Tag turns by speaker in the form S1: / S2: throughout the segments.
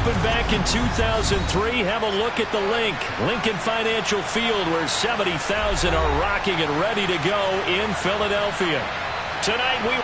S1: opened back in 2003. Have a look at the link. Lincoln Financial Field, where 70,000 are rocking and ready to go in Philadelphia. Tonight we...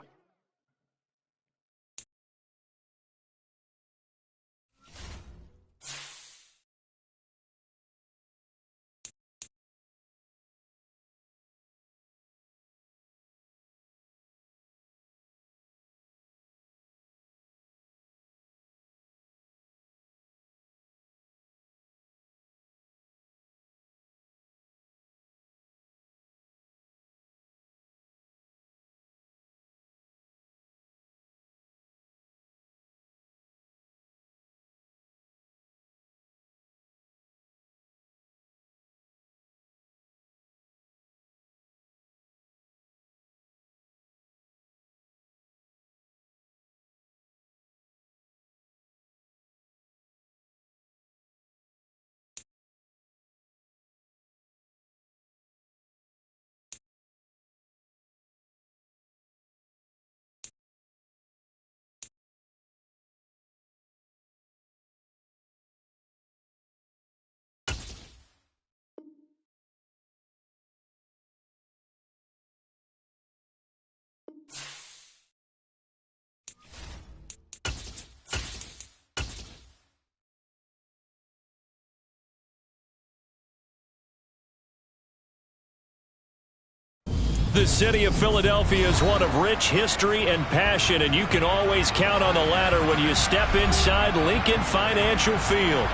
S1: The city of Philadelphia is one of rich history and passion, and you can always count on the latter when you step inside Lincoln Financial Field.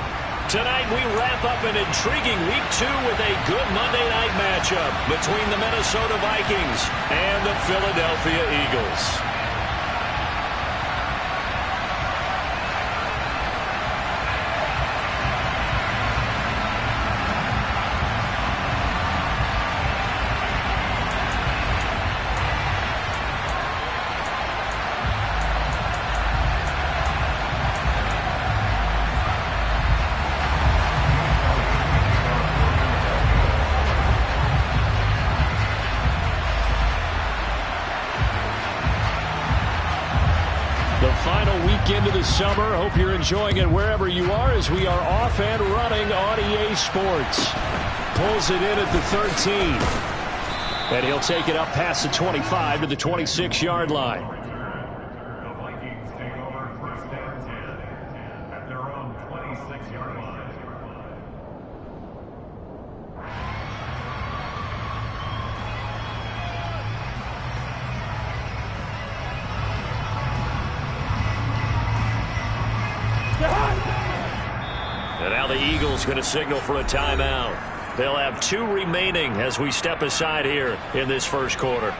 S1: Tonight we wrap up an intriguing Week 2 with a good Monday night matchup between the Minnesota Vikings and the Philadelphia Eagles. Into the summer. Hope you're enjoying it wherever you are, as we are off and running on EA Sports. Pulls it in at the 13. And he'll take it up past the 25 to the 26-yard line.
S2: The Vikings take over first and 10 at their own 26-yard line.
S1: And now the Eagles going to signal for a timeout. They'll have 2 remaining as we step aside here in this first quarter.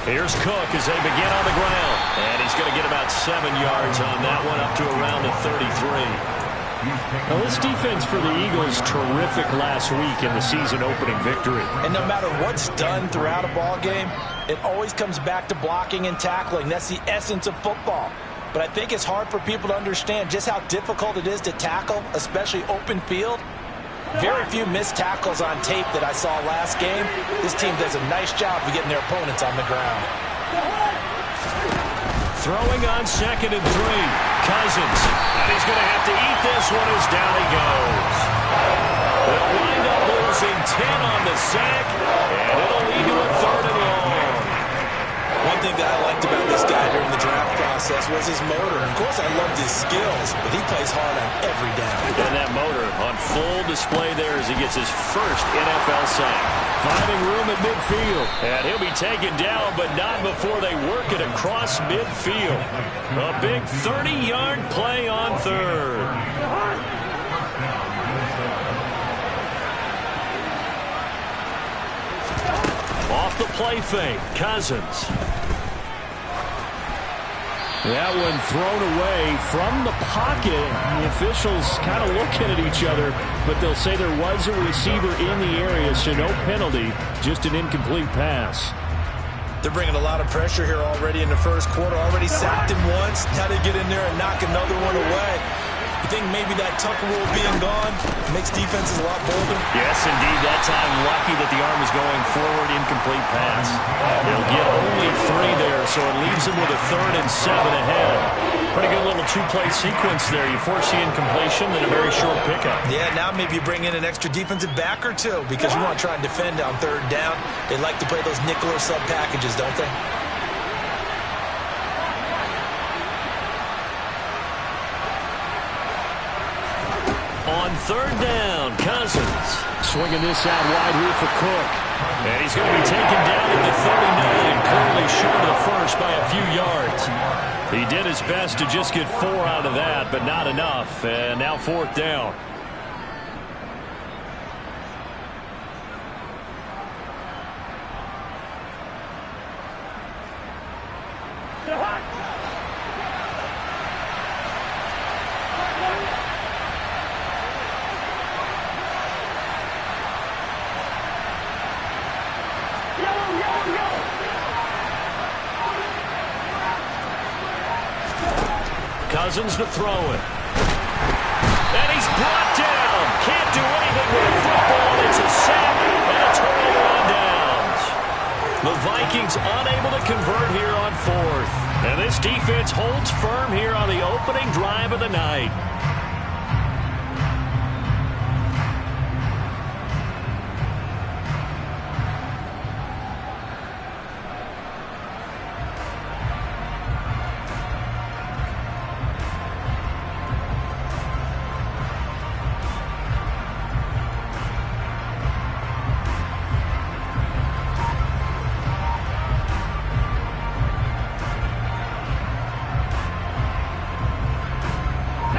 S1: Here's Cook as they begin on the ground. And he's going to get about 7 yards on that one, up to around the 33.
S3: Now, this defense for the Eagles, terrific last week in the season opening victory.
S4: And no matter what's done throughout a ball game, it always comes back to blocking and tackling. That's the essence of football. But I think it's hard for people to understand just how difficult it is to tackle, especially open field. Very few missed tackles on tape that I saw last game. This team does a nice job of getting their opponents on the ground.
S1: Throwing on 2nd and 3. Cousins. And he's going to have to eat this one as down he goes. They'll wind up losing 10 on the sack, and it'll lead to a 3rd and long.
S4: One thing that I liked about this guy during the draft process was his motor. Of course, I loved his skills, but he plays hard on every down.
S1: And that motor on full display there as he gets his first NFL sack. Finding room at midfield. And he'll be taken down, but not before they work it across midfield. A big 30-yard play on 3rd. Off the play fake, Cousins.
S3: That one thrown away from the pocket. The officials kind of looking at each other, but they'll say there was a receiver in the area, so no penalty, just an incomplete pass.
S4: They're bringing a lot of pressure here already in the first quarter. Already sacked him once. Now they get in there and knock another one away. You think maybe that Tucker rule being gone makes defenses a lot bolder?
S1: Yes, indeed. That time, lucky that the arm is going forward, incomplete pass. They'll get only 3 there, so it leaves them with a 3rd and 7 ahead. Pretty good little 2-play sequence there. You force the incompletion, then a very short pickup.
S4: Yeah, now maybe you bring in an extra defensive back or 2 because you want to try and defend on 3rd down. They like to play those nickel or sub packages, don't they?
S1: On 3rd down, Cousins.
S3: Swinging this out wide here for Cook.
S1: And he's going to be taken down at the 39, currently short of the first by a few yards. He did his best to just get 4 out of that, but not enough. And now 4th down. Cousins to throw it. And he's brought down. Can't do anything with a football. It's a sack and a turnover on downs. The Vikings unable to convert here on 4th. And this defense holds firm here on the opening drive of the night.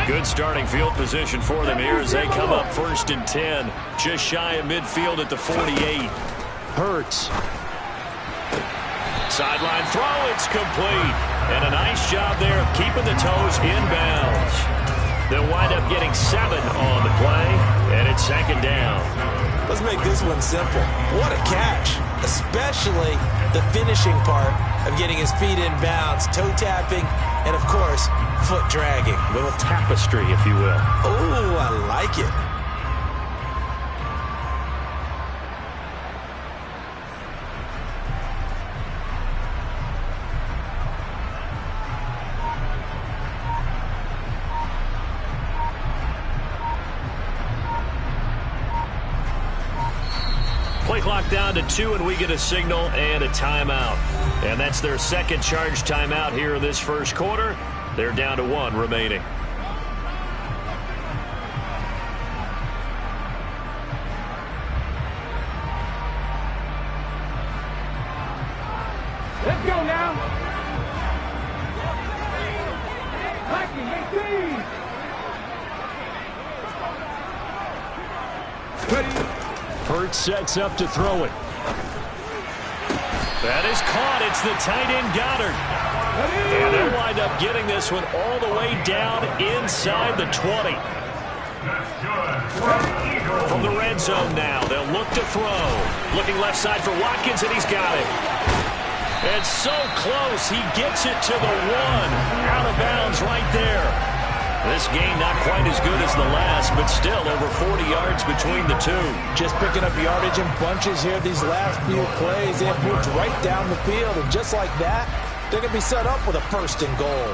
S1: Good starting field position for them here as they come up 1st and 10. Just shy of midfield at the 48.
S3: Hurts.
S1: Sideline throw, it's complete. And a nice job there of keeping the toes inbounds. They'll wind up getting 7 on the play, and it's 2nd down.
S4: Let's make this one simple. What a catch, especially the finishing part of getting his feet in bounds, toe tapping, and of course, foot dragging.
S1: Little tapestry, if you will.
S4: Oh, I like it.
S1: Play clock down to 2, and we get a signal and a timeout. And that's their 2nd charge timeout here in this first quarter. They're down to 1 remaining.
S5: Let's go now. Ready.
S3: Hurts sets up to throw it.
S1: That is caught. It's the tight end Goddard. And they'll wind up getting this one all the way down inside the 20. From the red zone now, they'll look to throw. Looking left side for Watkins, and he's got it. And so close, he gets it to the 1. Out of bounds right there. This game not quite as good as the last, but still over 40 yards between the 2.
S4: Just picking up yardage in bunches here these last few plays. They have moved right down the field, and just like that, they're going to be set up with a 1st and goal.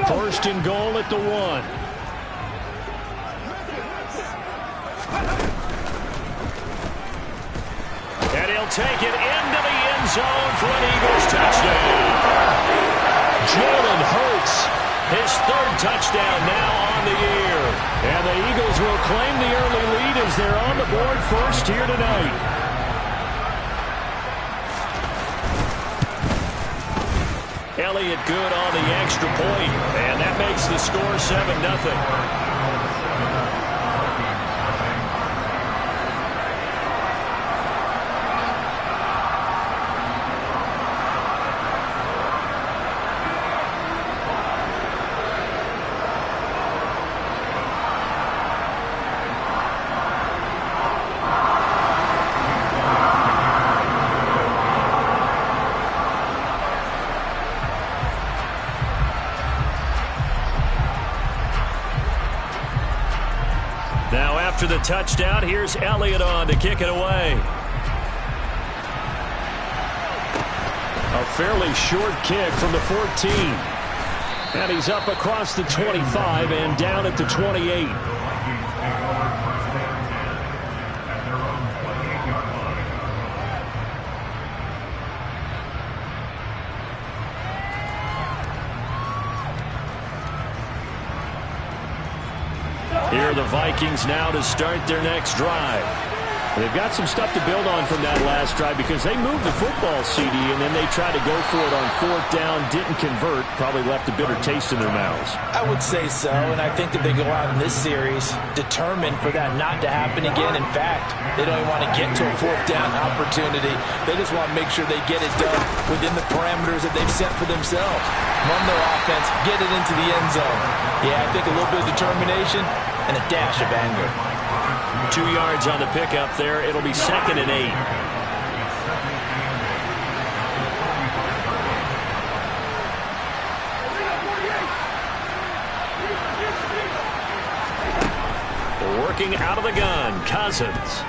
S3: First and goal at the 1.
S1: And he'll take it into the end zone for an Eagles touchdown.
S3: Jalen Hurts.
S1: His 3rd touchdown now on the year.
S3: And the Eagles will claim the early lead as they're on the board first here tonight.
S1: Elliott good on the extra point, and that makes the score 7-0. Now after the touchdown, here's Elliott on to kick it away.
S3: A fairly short kick from the 14. And he's up across the 25 and down at the 28.
S1: Here are the Vikings now to start their next drive.
S3: They've got some stuff to build on from that last drive because they moved the football, CD, and then they tried to go for it on 4th down, didn't convert, probably left a bitter taste in their mouths.
S4: I would say so, and I think that they go out in this series determined for that not to happen again. In fact, they don't even want to get to a 4th down opportunity. They just want to make sure they get it done within the parameters that they've set for themselves. Run their offense, get it into the end zone. Yeah, I think a little bit of determination and a dash of anger.
S1: 2 yards on the pickup there. It'll be 2nd and 8. Working out of the gun, Cousins.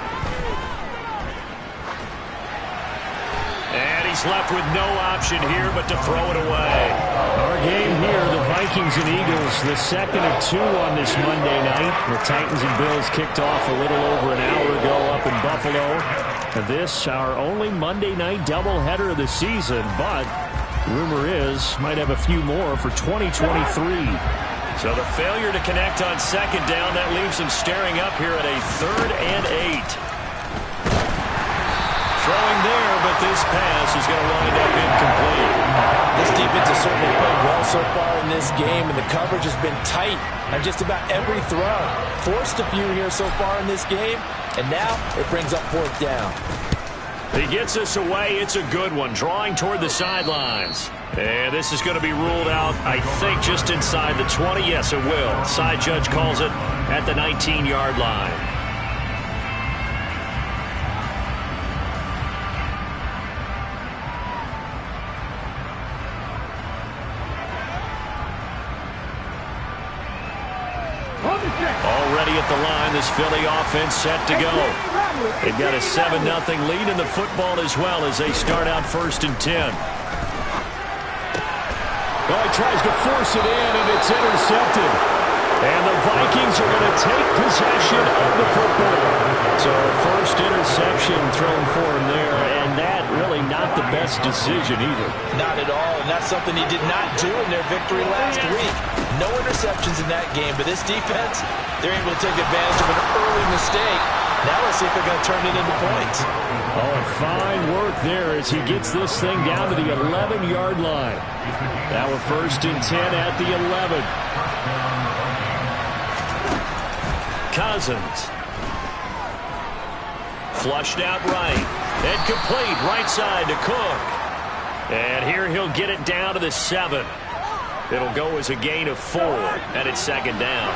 S1: And he's left with no option here but to throw it away.
S3: Our game here, the Vikings and Eagles, the 2nd of 2 on this Monday night. The Titans and Bills kicked off a little over an hour ago up in Buffalo. And this, our only Monday night doubleheader of the season, but rumor is might have a few more for 2023.
S1: So the failure to connect on 2nd down, that leaves him staring up here at a 3rd and 8. Throwing there, but this pass is going to wind up incomplete.
S4: This defense has certainly played well so far in this game, and the coverage has been tight on just about every throw. Forced a few here so far in this game, and now it brings up 4th down.
S1: He gets us away. It's a good one, drawing toward the sidelines. And this is going to be ruled out, I think, just inside the 20. Yes, it will. Side judge calls it at the 19-yard line. Already at the line, this Philly offense set to go. They've got a 7-0 lead in the football as well as they start out 1st and 10.
S3: Well, he tries to force it in, and it's intercepted. And the Vikings are going to take possession of the football. So first interception thrown for him there, and that really not the best decision either.
S4: Not at all, and that's something he did not do in their victory last week. No interceptions in that game, but this defense, they're able to take advantage of an early mistake. Now let's see if they're going to turn it into points.
S3: Oh, fine work there as he gets this thing down to the 11-yard line. Now we're 1st and 10 at the 11.
S1: Cousins. Flushed out right. And complete right side to Cook. And here he'll get it down to the 7. It'll go as a gain of 4, and it's 2nd down.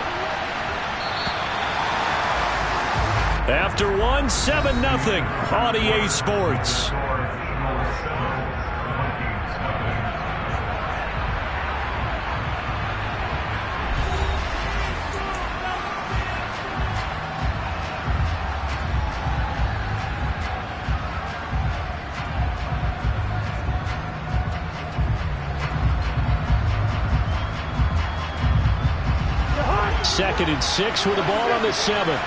S1: After 1, 7-0 on EA Sports.
S3: Second and 6 with the ball on the 7.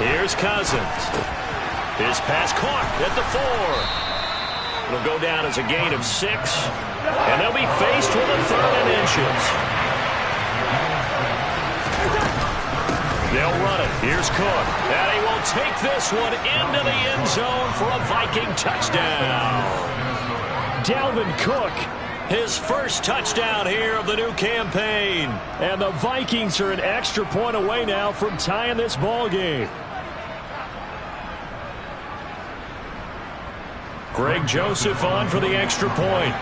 S1: Here's Cousins. His pass caught at the 4. It'll go down as a gain of 6. And they'll be faced with a 3rd and inches. They'll run it. Here's Cook. And he will take this one into the end zone for a Viking touchdown.
S3: Dalvin Cook,
S1: his first touchdown here of the new campaign.
S3: And the Vikings are an extra point away now from tying this ball game.
S1: Greg Joseph on for the extra point.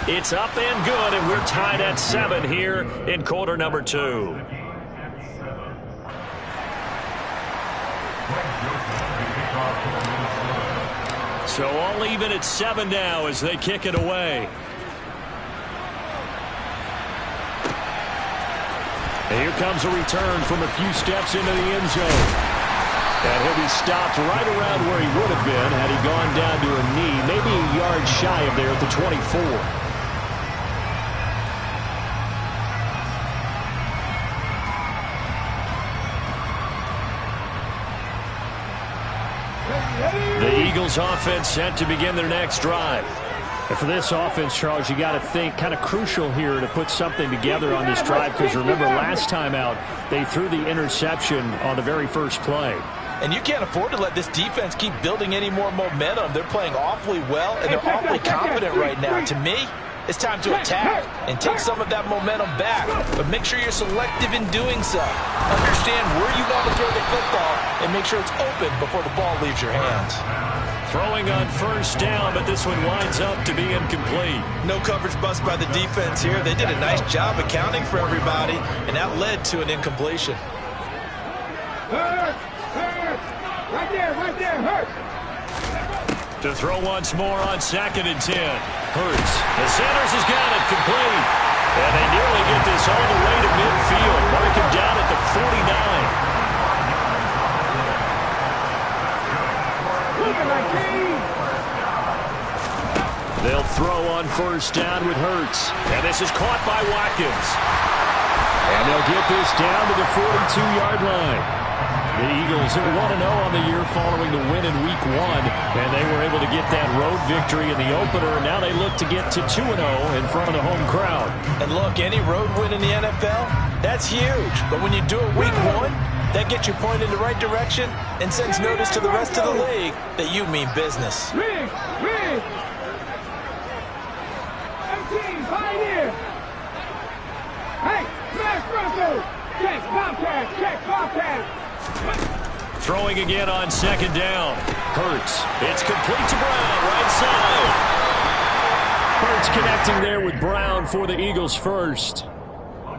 S1: It's up and good, and we're tied at 7 here in quarter number 2. So all even at 7 now as they kick it away. And here comes a return from a few steps into the end zone. And he'll be stopped right around where he would have been had he gone down to a knee, maybe a yard shy of there at the 24. The Eagles offense set to begin their next drive. And for this offense, Charles, you got to think kind of crucial here to put something together on this drive, because remember last time out they threw the interception on the very first play.
S4: And you can't afford to let this defense keep building any more momentum. They're playing awfully well, and they're awfully confident right now. To me, it's time to attack and take some of that momentum back, but make sure you're selective in doing so. Understand where you want to throw the football and make sure it's open before the ball leaves your hands.
S1: Throwing on first down, but this one winds up to be incomplete.
S4: No coverage bust by the defense here. They did a nice job accounting for everybody, and that led to an incompletion.
S5: Hurts! Right there, Hurts!
S1: To throw once more on 2nd and 10. Hurts. The Sanders has got it complete. And they nearly get this all the way to midfield. Mark him down at the 49. They'll throw on first down with Hurts. And this is caught by Watkins. And they'll get this down to the 42-yard line. The Eagles are 1-0 on the year following the win in Week 1. And they were able to get that road victory in the opener. Now they look to get to 2-0 in front of the home crowd.
S4: And look, any road win in the NFL, that's huge. But when you do it Week 1, that gets you pointed in the right direction and sends notice to the rest of the league that you mean business.
S5: Rig! Pioneer! Hey, smash Bronco! Check Bobcat!
S1: Throwing again on 2nd down. Hurts. It's complete to Brown, right side. Hurts connecting there with Brown for the Eagles first.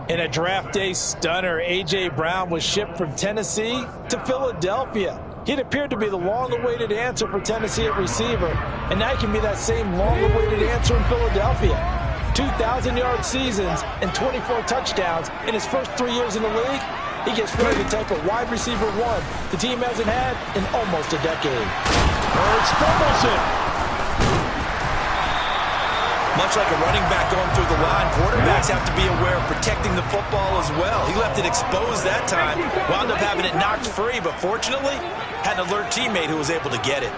S4: In a draft day stunner, A.J. Brown was shipped from Tennessee to Philadelphia. He'd appeared to be the long-awaited answer for Tennessee at receiver, and now he can be that same long-awaited answer in Philadelphia. 2,000-yard seasons and 24 touchdowns in his first 3 years in the league. He gets really the type of wide receiver one the team hasn't had in almost a decade.
S1: Hurts fumbles it.
S4: Much like a running back going through the line, quarterbacks have to be aware of protecting the football as well. He left it exposed that time, wound up having it knocked free, but fortunately, had an alert teammate who was able to get it.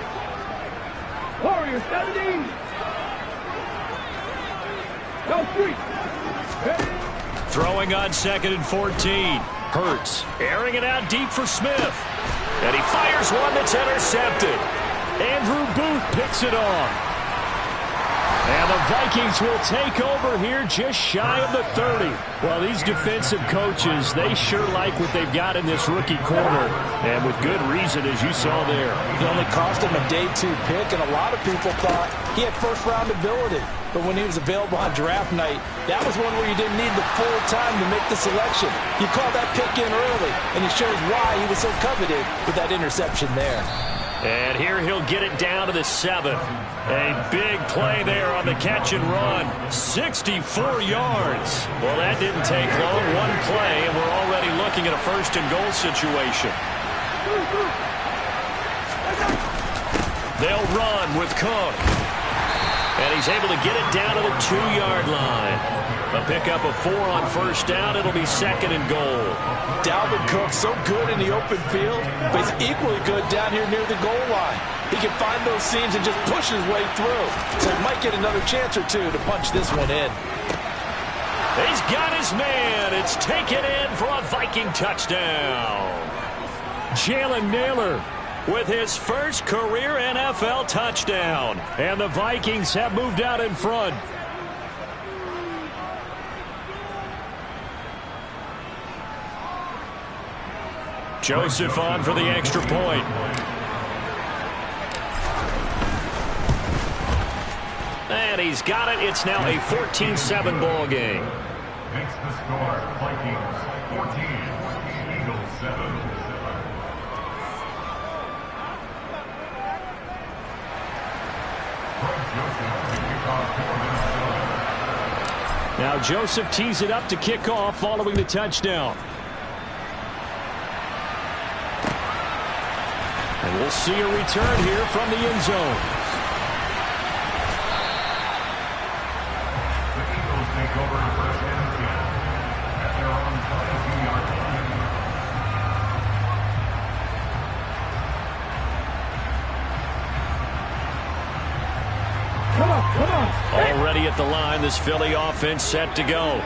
S5: Warriors 17. No street.
S1: Throwing on 2nd and 14. Hurts airing it out deep for Smith. And he fires one that's intercepted. Andrew Booth picks it off. And the Vikings will take over here just shy of the 30. Well, these defensive coaches, they sure like what they've got in this rookie corner. And with good reason, as you saw there.
S4: It only cost him a day 2 pick, and a lot of people thought he had first-round ability. But when he was available on draft night, that was one where you didn't need the full time to make the selection. You called that pick in early, and it shows why he was so coveted with that interception there.
S1: And here he'll get it down to the 7. A big play there on the catch and run. 64 yards. Well, that didn't take long. One play, and we're already looking at a 1st and goal situation. They'll run with Cook. And he's able to get it down to the 2-yard line. A pickup of 4 on first down. It'll be 2nd and goal.
S4: Dalvin Cook so good in the open field, but he's equally good down here near the goal line. He can find those seams and just push his way through. So he might get another chance or two to punch this one in.
S1: He's got his man. It's taken in for a Viking touchdown. Jalen Nailor with his first career NFL touchdown. And the Vikings have moved out in front. Joseph on for the extra point. And he's got it. It's now a 14-7 ball game.
S2: Makes the score Vikings 14, Eagles 7.
S3: Now Joseph tees it up to kick off following the touchdown. And we'll see a return here from the end zone.
S2: The Eagles take over first and 10 at their own 22-yard line.
S5: Come on.
S3: Already at the line, this Philly offense set to go.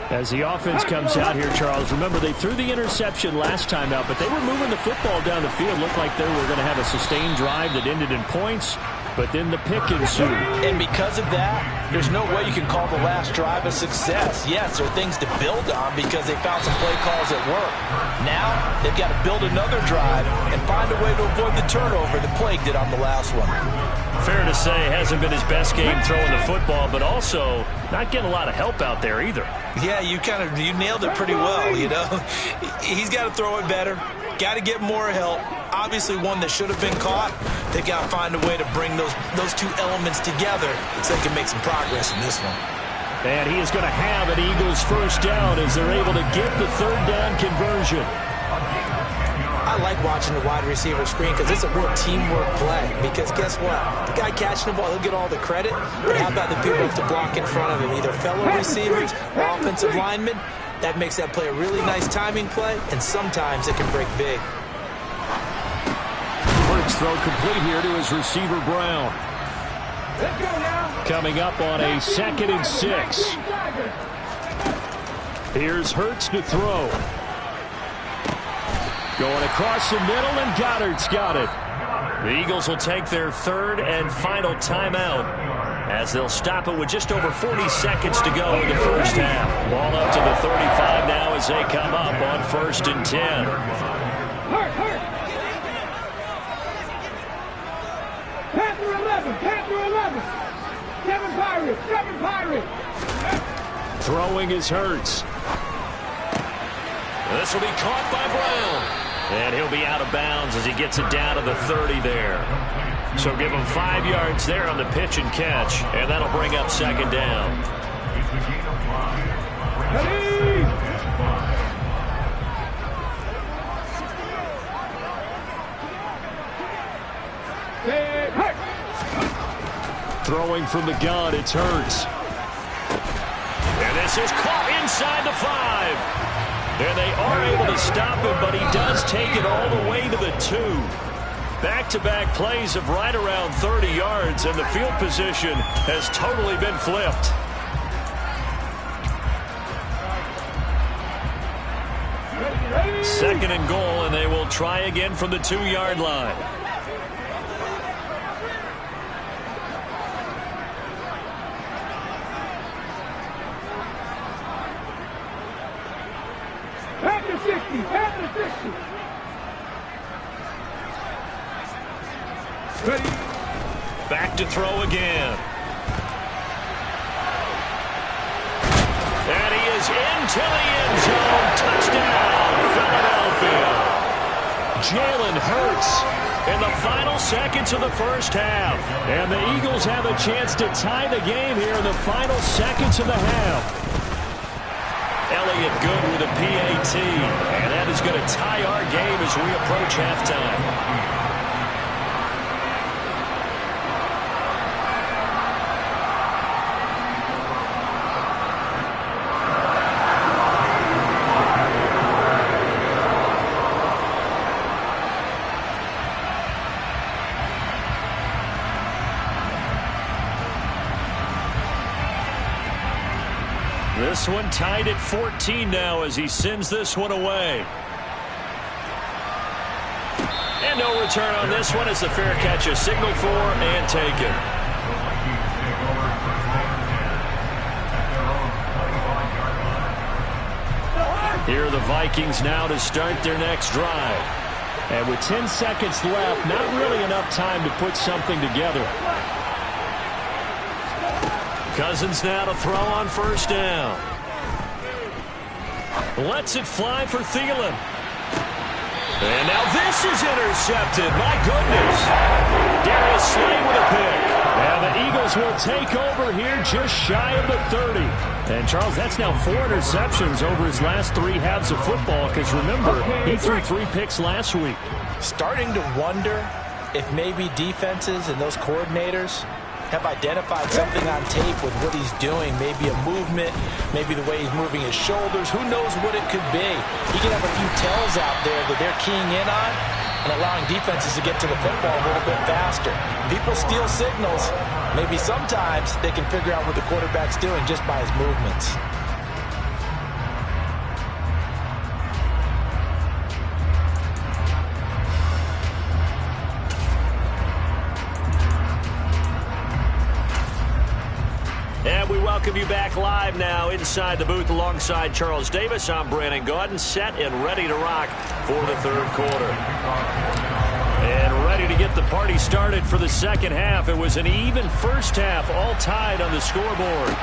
S3: As the offense comes out here, Charles, remember they threw the interception last time out, but they were moving the football down the field. Looked like they were going to have a sustained drive that ended in points, but then the pick ensued.
S4: And because of that, there's no way you can call the last drive a success. Yes, there are things to build on because they found some play calls that work. Now, they've got to build another drive and find a way to avoid the turnover the Plague did on the last one.
S3: Fair to say, it hasn't been his best game throwing the football, but also not getting a lot of help out there either.
S4: Yeah, you nailed it pretty well, you know. He's got to throw it better. Got to get more help. Obviously one that should have been caught. They've got to find a way to bring those two elements together so they can make some progress in this one.
S3: And he is going to have an Eagles first down as they're able to get the third down conversion.
S6: I like watching the wide receiver screen because it's a real teamwork play. Because guess what? The guy catching the ball, he'll get all the credit. But how about the people who have to block in front of him, either fellow receivers or offensive linemen? That makes that play a really nice timing play, and sometimes it can break big.
S3: First throw complete here to his receiver, Brown.
S5: Let's go now.
S3: Coming up on a 2nd and 6. Here's Hurts to throw. Going across the middle, and Goddard's got it. The Eagles will take their third and final timeout as they'll stop it with just over 40 seconds to go in the first half. Ball up to the 35 now as they come up on 1st and 10.
S5: Hurt. Panther 11. Kevin Pyrus.
S3: Throwing is Hurts. This will be caught by Brown. And he'll be out of bounds as he gets it down to the 30 there. So give him 5 yards there on the pitch and catch, and that'll bring up 2nd down. Throwing from the gun, it's Hurts. And this is caught inside the 5. And they are able to stop him, but he does take it all the way to the 2. Back-to-back plays of right around 30 yards, and the field position has totally been flipped. Second and goal, and they will try again from the 2-yard line. Back to throw again. And he is into the end zone. Touchdown, Philadelphia. Jalen Hurts in the final seconds of the first half. And the Eagles have a chance to tie the game here in the final seconds of the half. Elliott good with a PAT. And that is going to tie our game as we approach halftime. This one tied at 14 now as he sends this one away. And no return on this one as the fair catch is signaled for and taken. Here are the Vikings now to start their next drive. And with 10 seconds left, not really enough time to put something together. Cousins now to throw on first down. Lets it fly for Thielen.
S1: And now this is intercepted. My goodness. Darius Slay with a pick. And the Eagles will take over here just shy of the 30. And, Charles, that's now 4 interceptions over his last 3 halves of football because, remember, he threw 3 picks last week.
S4: Starting to wonder if maybe defenses and those coordinators have identified something on tape with what he's doing. Maybe a movement, maybe the way he's moving his shoulders. Who knows what it could be? He could have a few tells out there that they're keying in on and allowing defenses to get to the football a little bit faster. People steal signals. Maybe sometimes they can figure out what the quarterback's doing just by his movements.
S1: And we welcome you back live now inside the booth alongside Charles Davis. I'm Brandon Gaudin, set and ready to rock for the third quarter. And ready to get the party started for the second half. It was an even first half, all tied on the scoreboard.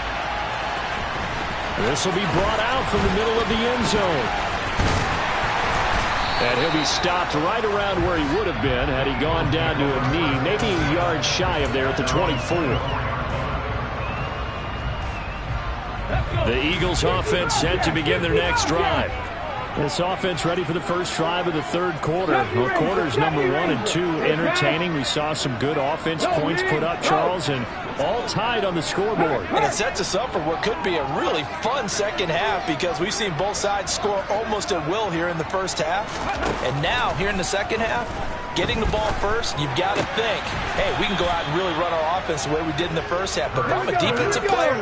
S1: This will be brought out from the middle of the end zone. And he'll be stopped right around where he would have been had he gone down to a knee, maybe a yard shy of there at the 24. The Eagles offense set to begin their next drive. This offense ready for the first drive of the third quarter. Well, quarters number 1 and 2 entertaining. We saw some good offense points put up, Charles, and all tied on the scoreboard.
S4: And it sets us up for what could be a really fun second half because we've seen both sides score almost at will here in the first half. And now, here in the second half, getting the ball first, you've got to think, hey, we can go out and really run our offense the way we did in the first half. But if I'm a defensive player,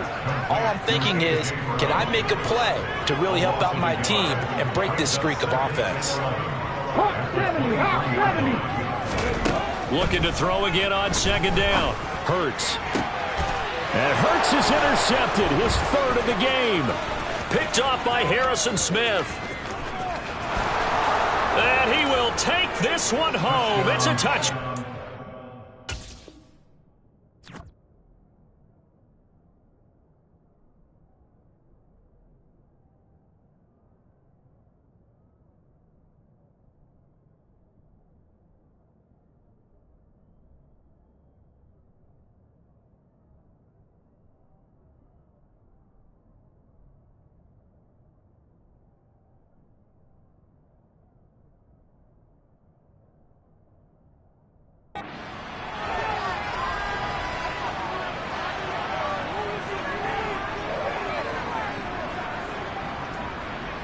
S4: all I'm thinking is, can I make a play to really help out my team and break this streak of offense?
S1: Looking to throw again on second down. Hurts. And Hurts is intercepted, his third of the game. Picked off by Harrison Smith. And he will take this one home. It's a touchdown.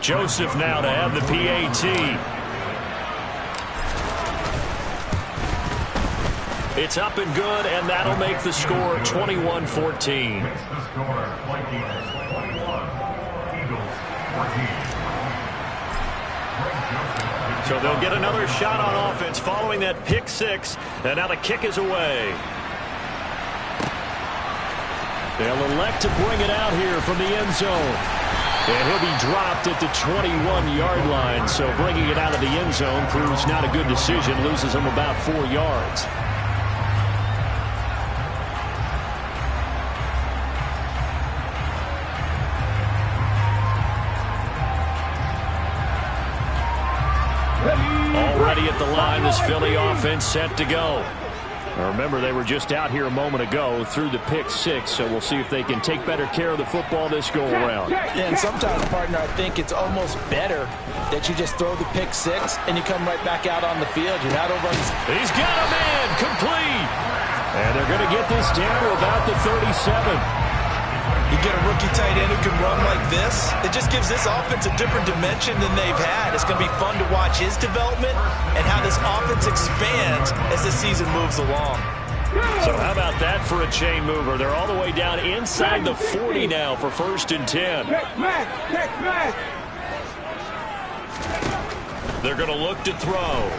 S1: Joseph now to have the PAT. It's up and good, and that'll make the score 21-14.
S2: Makes the score Vikings 21, Eagles 14.
S1: So they'll get another shot on offense following that pick six, and now the kick is away. They'll elect to bring it out here from the end zone. And he'll be dropped at the 21-yard line, so bringing it out of the end zone proves not a good decision, loses him about 4 yards. Already at the line, this Philly offense set to go. Remember, they were just out here a moment ago through the pick six, so we'll see if they can take better care of the football this go-around.
S4: Yeah, and sometimes, partner, I think it's almost better that you just throw the pick six and you come right back out on the field. You're not over on the...
S1: He's got a man, complete. And they're going to get this down to about the 37.
S4: You get a rookie tight end who can run like this, it just gives this offense a different dimension than they've had. It's going to be fun to watch his development and how this offense expands as the season moves along.
S1: So how about that for a chain mover? They're all the way down inside the 40 now for 1st and 10. They're going to look to throw.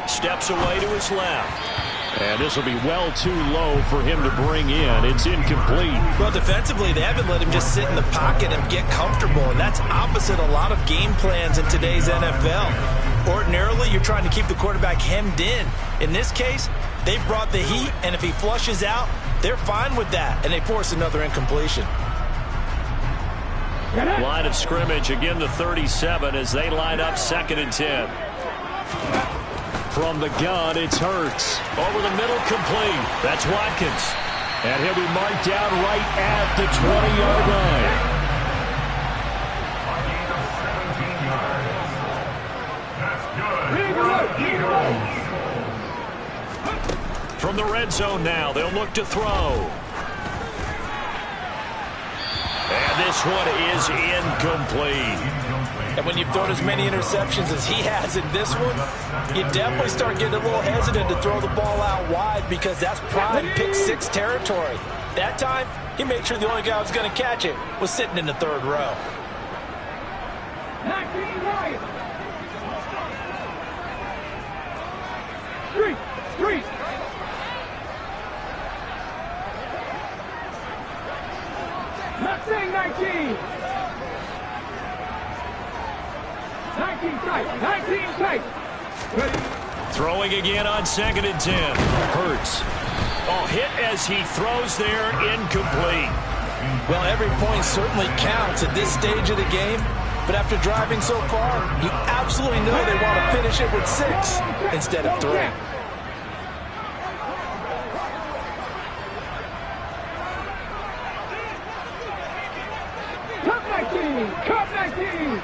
S1: Steps away to his left. And this will be well too low for him to bring in. It's incomplete.
S4: Well, defensively, they haven't let him just sit in the pocket and get comfortable, and that's opposite a lot of game plans in today's NFL. Ordinarily, you're trying to keep the quarterback hemmed in. In this case, they brought the heat, and if he flushes out, they're fine with that, and they force another incompletion.
S1: Line of scrimmage, again the 37 as they line up 2nd and 10. From the gun, it's Hurts. Over the middle, complete. That's Watkins. And he'll be marked down right at the 20-yard line. From the red zone now, they'll look to throw. And this one is incomplete.
S4: And when you've thrown as many interceptions as he has in this one, you definitely start getting a little hesitant to throw the ball out wide because that's prime pick 6 territory. That time, he made sure the only guy who was going to catch it was sitting in the 3rd row.
S5: 19 right. Street. Not saying 19. 19 tight. Ready.
S1: Throwing again on 2nd and 10. Hurts. Hit as he throws there, incomplete.
S4: Well, every point certainly counts at this stage of the game, but after driving so far, you absolutely know they want to finish it with 6 instead of 3.
S5: Cup 19.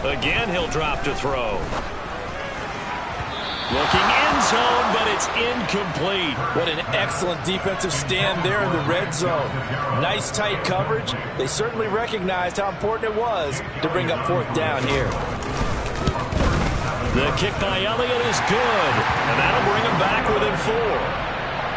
S1: Again, he'll drop to throw. Looking end zone, but it's incomplete.
S4: What an excellent defensive stand there in the red zone. Nice tight coverage. They certainly recognized how important it was to bring up 4th down here.
S1: The kick by Elliott is good, and that'll bring him back within 4.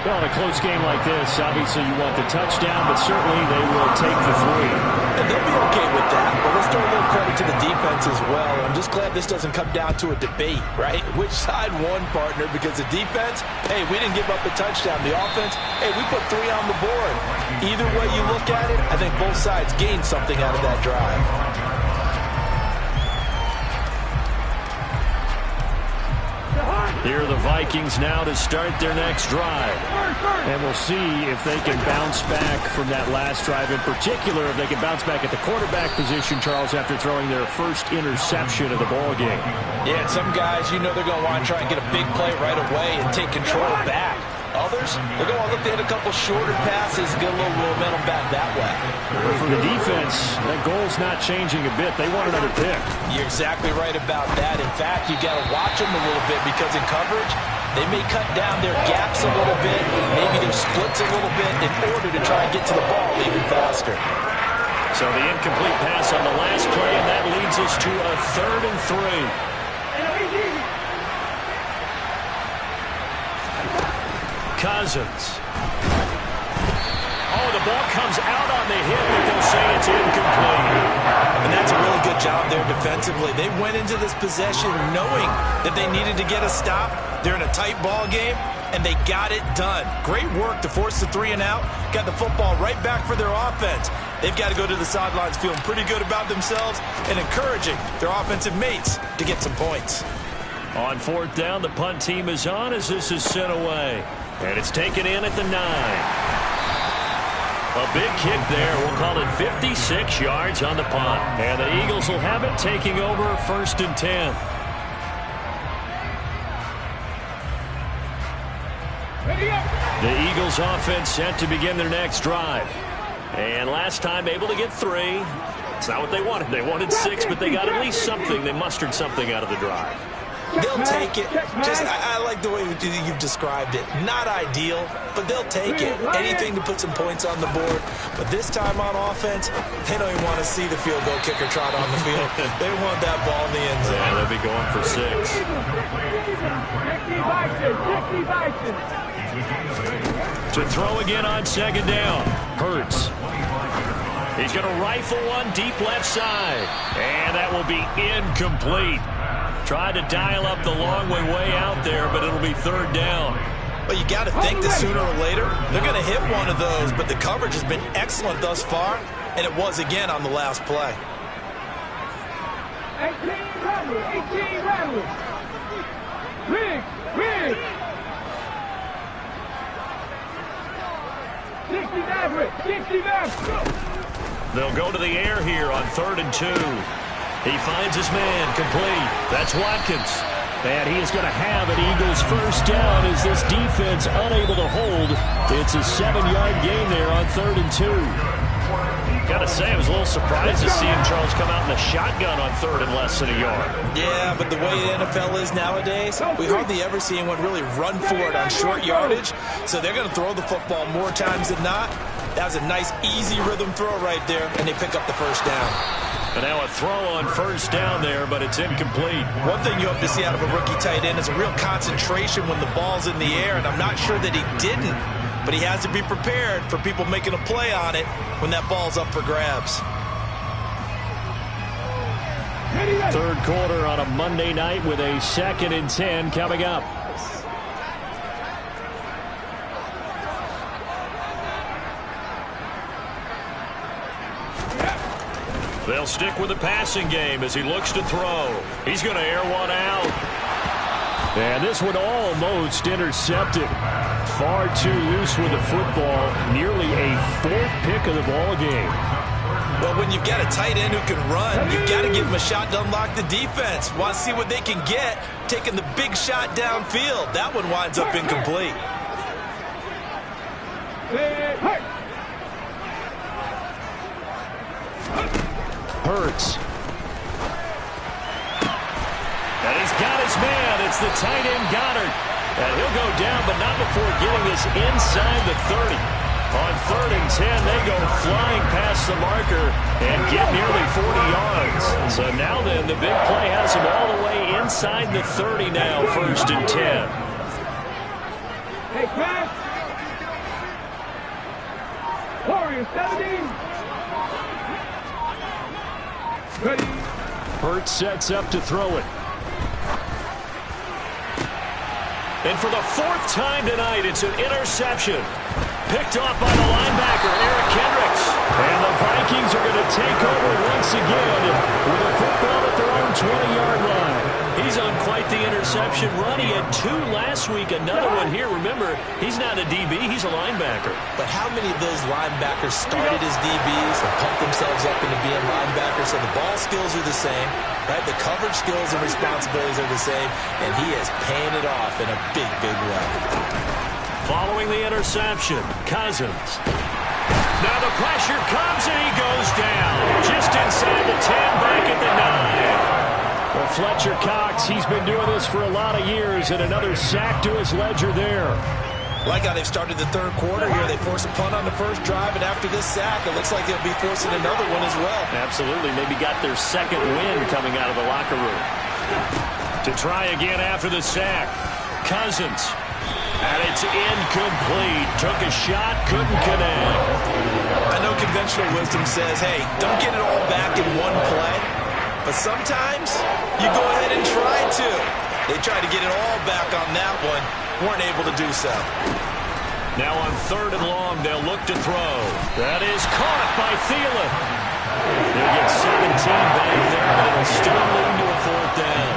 S1: Well, in a close game like this, obviously you want the touchdown, but certainly they will take the 3.
S4: And they'll be okay with that, but let's throw a little credit to the defense as well. I'm just glad this doesn't come down to a debate, right? Which side won, partner? Because the defense, hey, we didn't give up a touchdown. The offense, hey, we put 3 on the board. Either way you look at it, I think both sides gained something out of that drive.
S1: Here are the Vikings now to start their next drive. And we'll see if they can bounce back from that last drive. In particular, if they can bounce back at the quarterback position, Charles, after throwing their first interception of the ball game.
S4: Yeah, some guys, you know they're going to want to try and get a big play right away and take control back. Others, they're going to look to hit a couple shorter passes, get a little momentum back that way.
S1: But for the defense, that goal's not changing a bit. They want another pick.
S4: You're exactly right about that. In fact, you got to watch them a little bit because in coverage, they may cut down their gaps a little bit, maybe their splits a little bit in order to try and get to the ball even faster.
S1: So the incomplete pass on the last play, and that leads us to a 3rd and 3. Cousins. The ball comes out on the hit, but they'll say it's incomplete.
S4: And that's a really good job there defensively. They went into this possession knowing that they needed to get a stop. They're in a tight ball game, and they got it done. Great work to force the 3 and out. Got the football right back for their offense. They've got to go to the sidelines feeling pretty good about themselves and encouraging their offensive mates to get some points.
S1: On 4th down, the punt team is on as this is sent away. And it's taken in at the 9. A big kick there. We'll call it 56 yards on the punt. And the Eagles will have it taking over 1st and 10. The Eagles offense set to begin their next drive. And last time able to get 3. It's not what they wanted. They wanted 6, but they got at least something. They mustered something out of the drive.
S4: They'll take it. I like the way you've described it. Not ideal, but they'll take it. Anything to put some points on the board. But this time on offense, they don't even want to see the field goal kicker trot on the field. They want that ball in the end zone.
S1: Yeah, they'll be going for 6. To throw again on 2nd down. Hurts. He's going to rifle one deep left side. And that will be incomplete. Tried to dial up the long way out there, but it'll be 3rd down.
S4: Well, you got to think that sooner or later, they're going to hit one of those, but the coverage has been excellent thus far, and it was again on the last play.
S5: 18 rattlers. Big. 60 Maverick.
S1: They'll go to the air here on 3rd and 2. He finds his man complete. That's Watkins.
S3: And he is going to have an Eagles first down as this defense unable to hold. It's a 7-yard gain there on 3rd and 2.
S1: Got to say, I was a little surprised to see him, Charles, come out in the shotgun on 3rd and less than a yard.
S4: Yeah, but the way the NFL is nowadays, we hardly ever see anyone really run for it on short yardage. So they're going to throw the football more times than not. That was a nice, easy rhythm throw right there, and they pick up the first down.
S1: And now a throw on first down there, but it's incomplete.
S4: One thing you hope to see out of a rookie tight end is a real concentration when the ball's in the air, and I'm not sure that he didn't, but he has to be prepared for people making a play on it when that ball's up for grabs.
S3: Third quarter on a Monday night with a 2nd and 10 coming up.
S1: They'll stick with the passing game as he looks to throw. He's going to air one out.
S3: And this one almost intercepted. Far too loose with the football. Nearly a 4th pick of the ball game.
S4: Well, when you've got a tight end who can run, you've got to give him a shot to unlock the defense. Want to see what they can get, taking the big shot downfield. That one winds up incomplete.
S3: Hurts.
S1: And he's got his man. It's the tight end Goddard. And he'll go down, but not before getting this inside the 30. On 3rd and 10, they go flying past the marker and get nearly 40 yards. So now then, the big play has him all the way inside the 30 now, 1st and 10.
S5: Hey, Pat. Warriors 17. Ready.
S3: Hurts sets up to throw it.
S1: And for the 4th time tonight, it's an interception. Picked off by the linebacker, Eric Kendricks.
S3: And the Vikings are going to take over once again with a football at their own 20-yard line.
S1: He's on quite the interception run. He had 2 last week, another one here. Remember, he's not a DB, he's a linebacker.
S4: But how many of those linebackers started as DBs and pumped themselves up into being linebackers? So the ball skills are the same, right? The coverage skills and responsibilities are the same, and he is paying it off in a big, big way.
S1: Following the interception, Cousins. Now the pressure comes and he goes down. Just inside the 10, back at the 9.
S3: Well, Fletcher Cox, he's been doing this for a lot of years, and another sack to his ledger there.
S4: Like how they've started the 3rd quarter here. They force a punt on the first drive, and after this sack, it looks like they'll be forcing another one as well.
S1: Absolutely. Maybe got their 2nd win coming out of the locker room. To try again after the sack, Cousins. And it's incomplete. Took a shot, couldn't connect.
S4: I know conventional wisdom says, hey, don't get it all back in one play. But sometimes you go ahead and try to. They tried to get it all back on that one. Weren't able to do so.
S1: Now on 3rd and long, they'll look to throw. That is caught by Thielen. They'll get 17 back there, but it'll still lead to a 4th down.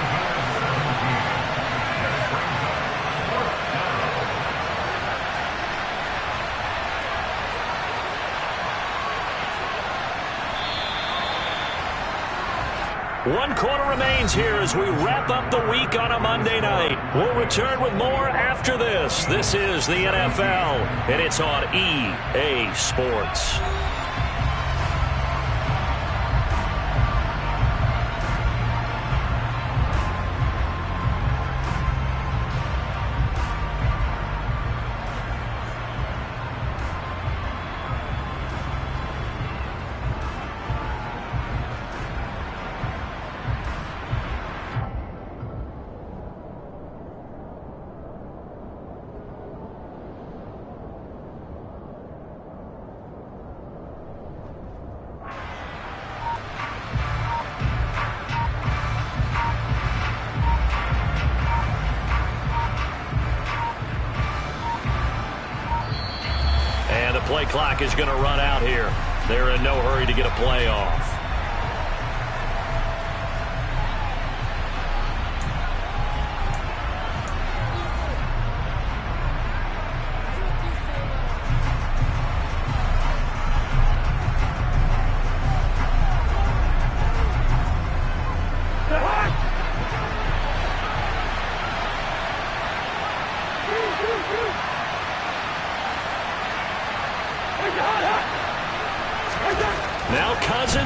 S1: One quarter remains here as we wrap up the week on a Monday night. We'll return with more after this. This is the NFL, and it's on EA Sports. Play clock is going to run out here. They're in no hurry to get a play off.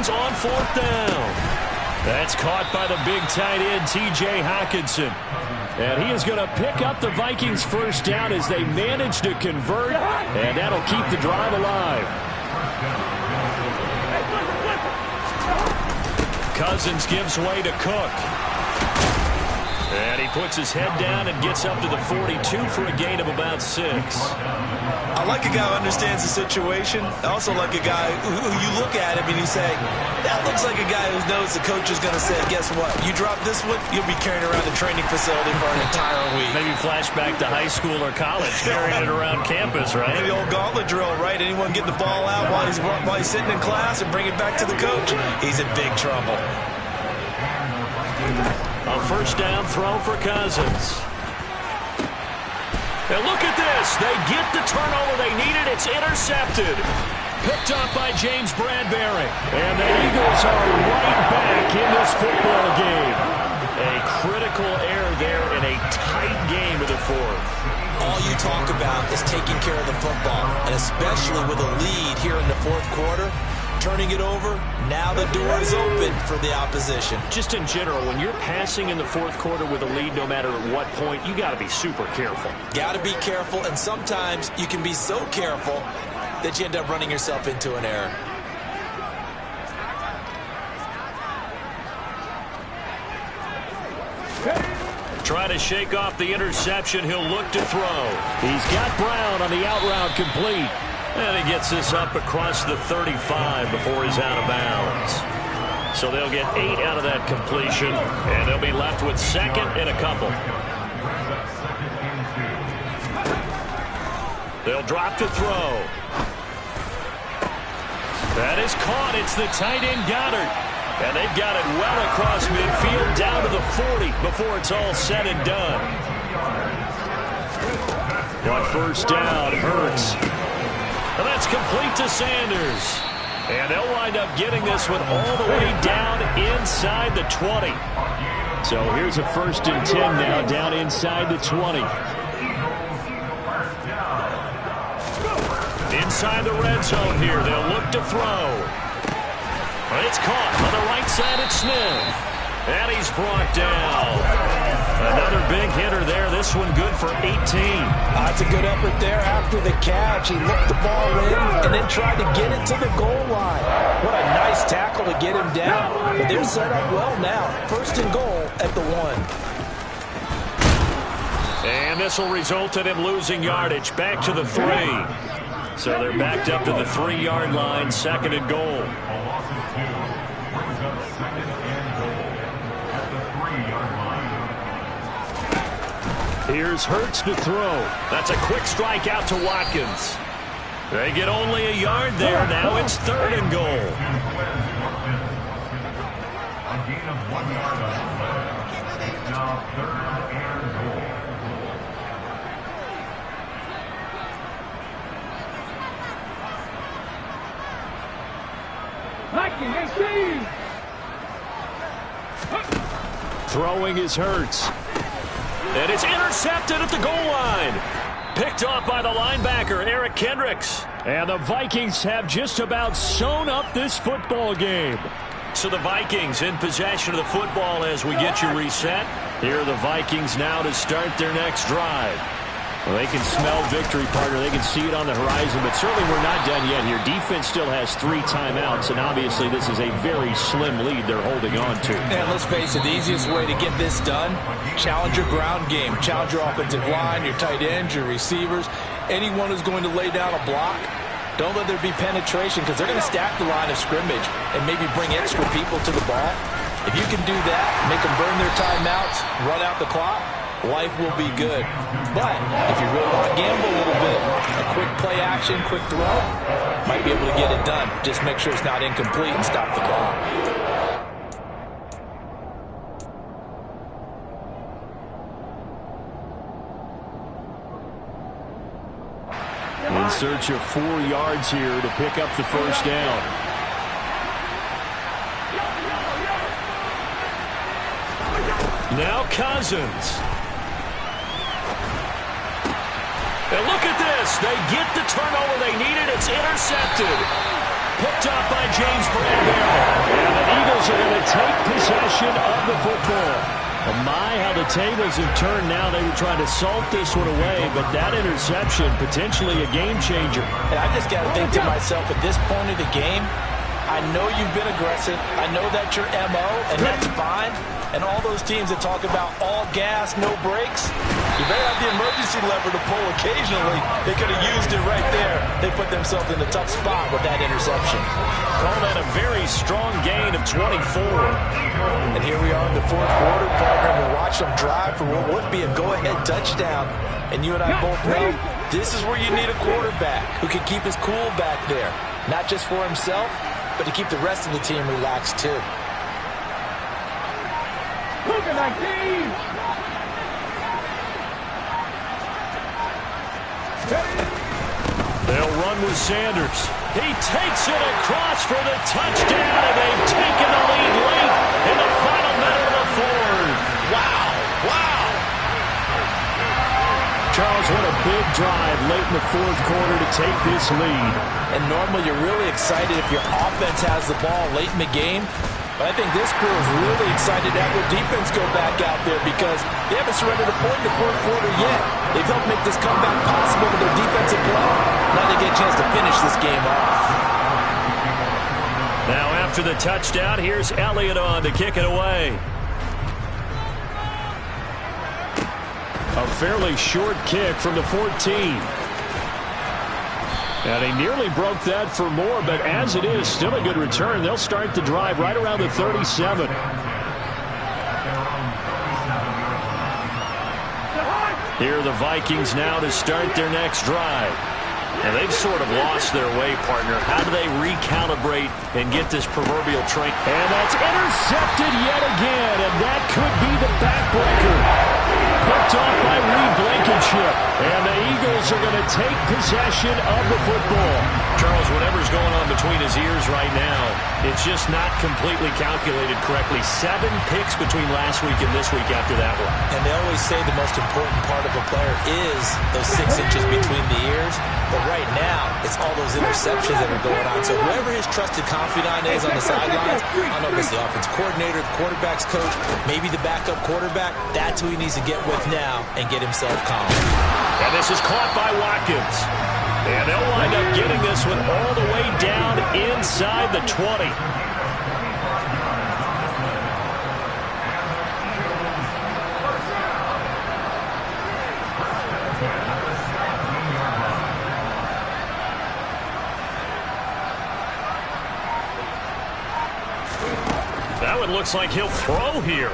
S1: Vikings on 4th down. That's caught by the big tight end, T.J. Hockenson. And he is going to pick up the Vikings' first down as they manage to convert, and that'll keep the drive alive. Cousins gives way to Cook. And he puts his head down and gets up to the 42 for a gain of about 6.
S4: I like a guy who understands the situation. I also like a guy who you look at him and you say, that looks like a guy who knows the coach is going to say, guess what? You drop this one, you'll be carrying around the training facility for an entire week.
S1: Maybe flashback to high school or college, carrying it around campus, right?
S4: The old gauntlet drill, right? Anyone get the ball out while he's sitting in class and bring it back to the coach? He's in big trouble.
S1: A first down throw for Cousins. And look at this. They get the turnover they needed. It's intercepted. Picked up by James Bradbury. And the Eagles are right back in this football game. A critical error there in a tight game of the 4th.
S6: All you talk about is taking care of the football, and especially with a lead here in the 4th quarter. Turning it over, now the door is open for the opposition.
S1: Just in general, when you're passing in the 4th quarter with a lead, no matter at what point, you got to be super careful.
S6: Got to be careful, and sometimes you can be so careful that you end up running yourself into an error.
S1: Try to shake off the interception. He'll look to throw. He's got Brown on the out route complete. And he gets this up across the 35 before he's out of bounds. So they'll get 8 out of that completion, and they'll be left with 2nd and a couple. They'll drop to throw. That is caught. It's the tight end Goddard. And they've got it well across midfield down to the 40 before it's all said and done. On first down, Hurts. And that's complete to Sanders. And they'll wind up getting this one all the way down inside the 20. So here's a 1st and 10 now down inside the 20. Inside the red zone here. They'll look to throw. And it's caught on the right side at Smith. And he's brought down. Another big hitter there. This one good for 18.
S6: That's a good effort there after the catch. He looked the ball in and then tried to get it to the goal line. What a nice tackle to get him down. But they're set up well now. 1st and goal at the 1.
S1: And this will result in him losing yardage. Back to the 3. So they're backed up to the 3-yard line. 2nd and goal. Here's Hurts to throw. That's a quick strike out to Watkins. They get only a yard there. Now it's 3rd and goal.
S2: A gain of 1 yard on the play. Now 3rd and goal.
S1: Throwing is Hurts. And it's intercepted at the goal line. Picked off by the linebacker, Eric Kendricks. And the Vikings have just about sewn up this football game. So the Vikings in possession of the football as we get you reset. Here are the Vikings now to start their next drive. Well, they can smell victory, partner. They can see it on the horizon, but certainly we're not done yet here. Defense still has 3 timeouts, and obviously this is a very slim lead they're holding on to.
S6: And let's face it, the easiest way to get this done, challenge your ground game. Challenge your offensive line, your tight ends, your receivers, anyone who's going to lay down a block. Don't let there be penetration because they're going to stack the line of scrimmage and maybe bring extra people to the ball. If you can do that, make them burn their timeouts, run out the clock, life will be good. But if you really want to gamble a little bit, a quick play action, quick throw, might be able to get it done. Just make sure it's not incomplete and stop the clock.
S1: In search of 4 yards here to pick up the first down. Now Cousins. And look at this. They get the turnover they needed. It's intercepted. picked off by James Bradbury.
S3: And the Eagles are going to take possession of the football. Oh my, how the tables have turned now. They were trying to salt this one away, but that interception, potentially a game changer.
S4: And I just got to think to myself, at this point of the game, I know you've been aggressive. I know that's your MO, and that's fine. And all those teams that talk about all gas, no brakes, you better have the emergency lever to pull occasionally. They could have used it right there. They put themselves in a tough spot with that interception.
S1: Call that a very strong gain of 24.
S4: And here we are in the fourth quarter, partner. We watch them drive for what would be a go-ahead touchdown. And you and I both know this is where you need a quarterback who can keep his cool back there. Not just for himself, but to keep the rest of the team relaxed too.
S5: Luka 19.
S1: They'll run with Sanders. He takes it across for the touchdown, and they've taken the lead late in the final minute of the fourth.
S4: Wow. Wow.
S3: Charles, what a big drive late in the fourth quarter to take this lead.
S4: And normally you're really excited if your offense has the ball late in the game. But I think this crew is really excited to have their defense go back out there because they haven't surrendered a point in the fourth quarter yet. They've helped make this comeback possible with their defensive play. Now they get a chance to finish this game off.
S1: Now after the touchdown, here's Elliott on to kick it away.
S3: A fairly short kick from the 14. And he nearly broke that for more, but as it is, still a good return. They'll start the drive right around the 37.
S1: Here are the Vikings now to start their next drive. And they've sort of lost their way, partner. How do they recalibrate and get this proverbial train?
S3: And that's intercepted yet again, and that could be the backbreaker. Picked off by Reed Blankenship. And the Eagles are going to take possession of the football.
S1: Charles, whatever's going on between his ears right now, it's just not completely calculated correctly. 7 picks between last week and this week after that one.
S4: And they always say the most important part of a player is those 6 inches between the ears. But right now, it's all those interceptions that are going on. So whoever his trusted confidant is on the sidelines, I don't know if it's the offense coordinator, the quarterback's coach, maybe the backup quarterback, that's who he needs to get with now and get himself calm.
S1: And this is caught by Watkins. And they'll wind up getting this one all the way down inside the 20. That one looks like he'll throw here.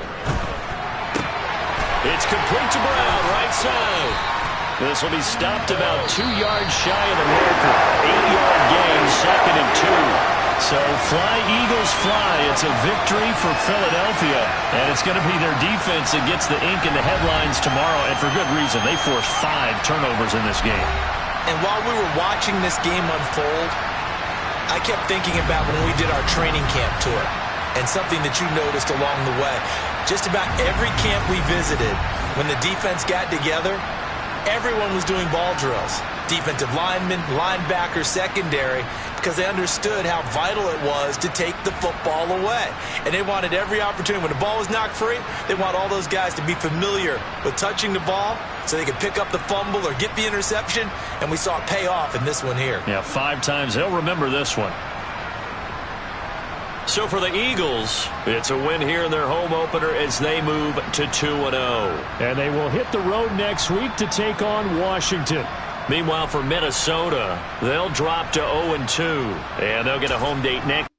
S1: It's complete to Brown, right side. This will be stopped about 2 yards shy of the marker. 8-yard gain, 2nd and 2. So fly, Eagles, fly. It's a victory for Philadelphia. And it's going to be their defense that gets the ink in the headlines tomorrow. And for good reason. They forced 5 turnovers in this game.
S4: And while we were watching this game unfold, I kept thinking about when we did our training camp tour. And something that you noticed along the way. Just about every camp we visited, when the defense got together, everyone was doing ball drills. Defensive linemen, linebackers, secondary, because they understood how vital it was to take the football away. And they wanted every opportunity. When the ball was knocked free, they want all those guys to be familiar with touching the ball so they could pick up the fumble or get the interception. And we saw it pay off in this one here.
S1: Yeah, 5 times. They'll remember this one. So for the Eagles, it's a win here in their home opener as they move to 2-0.
S3: And they will hit the road next week to take on Washington.
S1: Meanwhile, for Minnesota, they'll drop to 0-2, and they'll get a home date next.